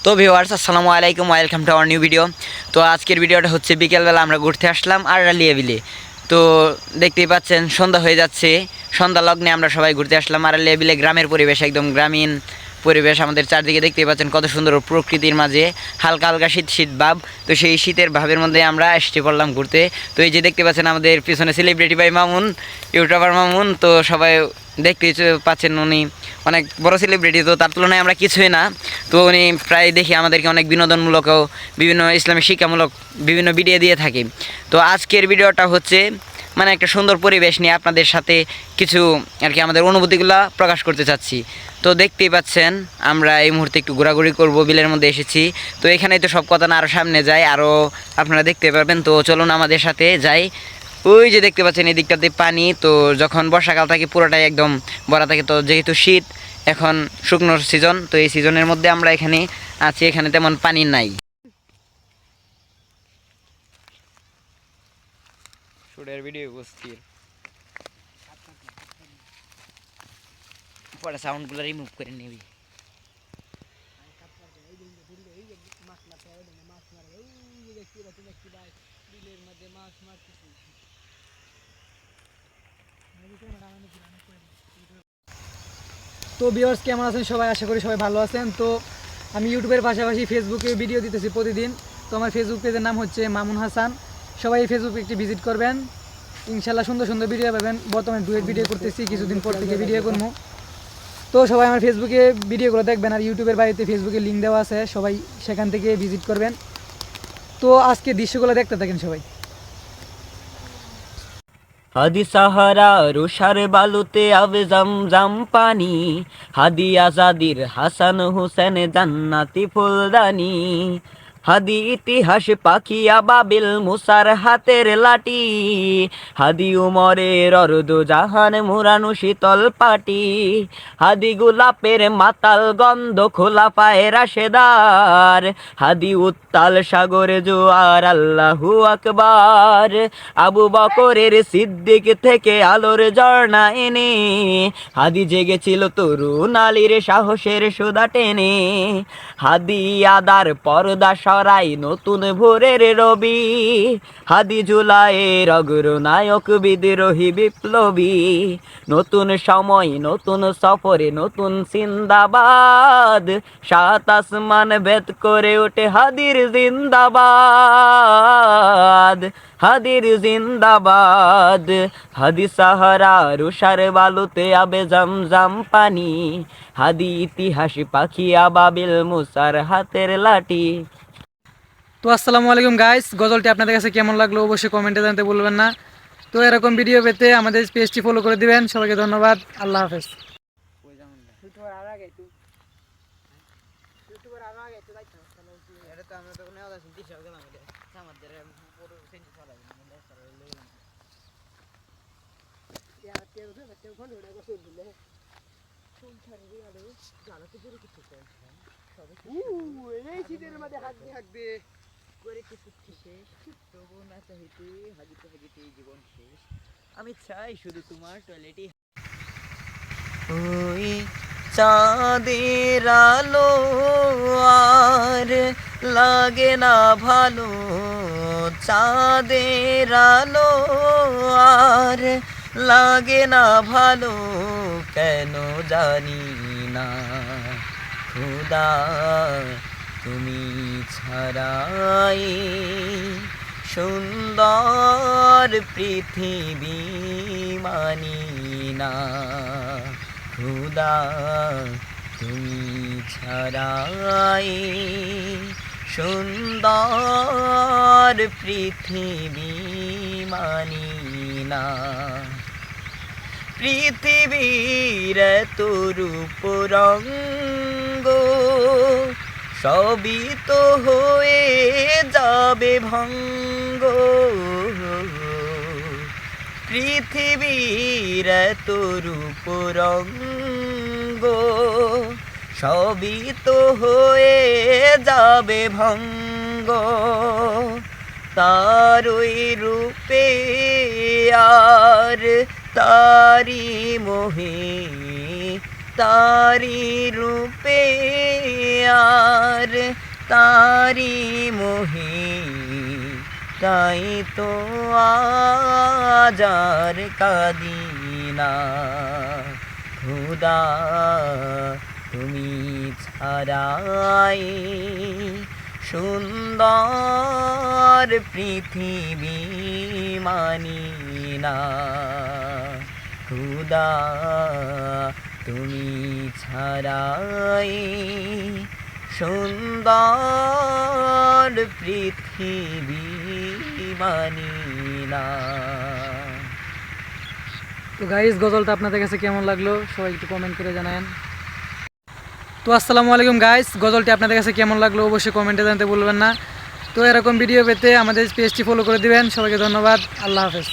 তো ভিউয়ার্স আসসালামু আলাইকুম, welcome to our new video. তো আজকের ভিডিওটা হচ্ছে বিকেলবেলা আমরা ঘুরতে আসলাম আড়ালিয়া বিলে। তো দেখতেই পাচ্ছেন সন্ধ্যা হয়ে যাচ্ছে, সন্ধ্যা লগ্নে আমরা সবাই ঘুরতে আসলাম আড়ালিয়া বিলে। গ্রামের পরিবেশ, একদম গ্রামীণ পরিবেশ। আমাদের চারদিকে দেখতেই পাচ্ছেন কত সুন্দর প্রকৃতির মাঝে হালকা হালকা শীত শীত ভাব। তো সেই শীতের ভাবের মধ্যে আমরা এসে পড়লাম ঘুরতে। তো এই যে দেখতে পাচ্ছেন আমাদের পিছনে সেলিব্রিটি ভাই মামুন, ইউটিউবার মামুন। তো সবাই দেখতেই পাচ্ছেন উনি অনেক বড় সেলিব্রিটি, তো তার তুলনায় আমরা কিছুই না। তো উনি প্রায় দেখি আমাদেরকে অনেক বিনোদনমূলকও, বিভিন্ন ইসলামিক শিক্ষামূলক বিভিন্ন ভিডিও দিয়ে থাকি। তো আজকের ভিডিওটা হচ্ছে মানে একটা সুন্দর পরিবেশ নিয়ে আপনাদের সাথে কিছু আর কি আমাদের অনুভূতিগুলো প্রকাশ করতে চাচ্ছি। তো দেখতেই পাচ্ছেন আমরা এই মুহূর্তে একটু ঘোরাঘুরি করব, বিলের মধ্যে এসেছি। তো এখানেই তো সব কথা না, আরও সামনে যাই, আরও আপনারা দেখতে পারবেন। তো চলুন আমাদের সাথে যাই। ওই যে দেখতে পাচ্ছেন এই দিকটাতে পানি। তো যখন বর্ষাকাল থাকে পুরোটাই একদম ভরা থাকে। তো যেহেতু শীত, এখন শুকনোর সিজন, তো এই সিজনের মধ্যে আমরা এখানে আছি, এখানে তেমন পানি নাই। শুটের ভিডিও বসছি, পরে সাউন্ডগুলো রিমুভ করে নিবি। তো ভিউয়ার্স কেমন আছেন সবাই? আশা করি সবাই ভালো আছেন। তো আমি ইউটিউবের পাশাপাশি ফেসবুকে ভিডিও দিতেছি প্রতিদিন। তো আমার ফেসবুক পেজের নাম হচ্ছে মামুন হাসান। সবাই এই ফেসবুকে একটি ভিজিট করবেন, ইনশাল্লাহ সুন্দর সুন্দর ভিডিও পাবেন। বর্তমানে ডুয়েট ভিডিও করতেছি, কিছুদিন পর থেকে ভিডিও করবো। তো সবাই আমার ফেসবুকে ভিডিওগুলো দেখবেন, আর ইউটিউবের বাড়িতে ফেসবুকে লিঙ্ক দেওয়া আছে, সবাই সেখান থেকে ভিজিট করবেন। তো আজকে দৃশ্যগুলো দেখতে থাকেন সবাই। হাদি সাহারা রুষার বালুতে আবে জমজম পানি, হাদি আজাদির হাসান হুসেন জান্নাতি ফুলদানি, হাদি ইতিহাস পাখি আবাবিল মুসার হাতের লাঠি, হাদি উমরের অর্ধ জাহান মুরানু শীতল পাটি, হাদি গোলাপের মাতাল গন্ধ খোলা পায়ে রাশেদার, হাদি উত্তাল সাগরে জোয়ার আল্লাহু আকবার, আবু বকরের সিদ্দিক থেকে আলোর ঝর্ণা এনে, হাদি জেগেছিল তরুণ আলীর সাহসের সুদা টেনে, হাদি আদার পর্দা সরাই নতুন ভোরের রবি, হাদি জুলাইয়ের অগ্রনায়ক বিদ্রোহী বিপ্লবী, নতুন সময় নতুন সফরে নতুন জিন্দাবাদ, সাত আসমান ভেদ করে ওঠে হাদির জিন্দাবাদ, হাদির জিন্দাবাদ, হাদি সাহারা রুষার বালুতে আবে জমজম পানি, হাদি ইতিহাস পাখি আবাবিল মুসার হাতের লাঠি। তো আসসালামু আলাইকুম গাইস, গজলটি আপনাদের কাছে কেমন লাগলো অবশ্যই কমেন্টে জানাতে বলবেন না। তো এরকম ভিডিও পেতে আমাদের পেজটি ফলো করে দিবেন। সবাইকে ধন্যবাদ, আল্লাহ হাফেজ। আমি চাই শুধু তোমার টয়লেটই। ওই চাঁদের আলো আর লাগে না ভালো, চাঁদের আলো আর লাগে না ভালো, কেন জানি না খোদা, তুমি ছাড়াই সুন্দর পৃথিবী মানি না খোদা, তুমি ছাড়াই সুন্দর পৃথিবী মানি না, পৃথিবীর রূপ রঙ্গ সবই তো হয়ে যাবে ভঙ্গ, পৃথিবীর রূপ রঙ্গ সবই তো হয়ে যাবে ভঙ্গ, তারই রূপে আর তারি মোহে, তারি রূপে আর আর তারি মোহে, তাই তো আজার কাদিনা খুদা, তুমি ছাড়াই সুন্দর পৃথিবী মানি না খুদা, তুমি ছাড়াই সুন্দর পৃথিবী মানি না। তো গাইস, গজলটা আপনাদের কাছে কেমন লাগলো সবাই একটু কমেন্ট করে জানান। তো আসসালামু আলাইকুম গাইস, গজলটি আপনাদের কাছে কেমন লাগলো অবশ্যই কমেন্টে জানাতে ভুলবেন না। তো এরকম ভিডিও পেতে আমাদের পেজটি ফলো করে দিবেন। সবাইকে ধন্যবাদ, আল্লাহ হাফেজ।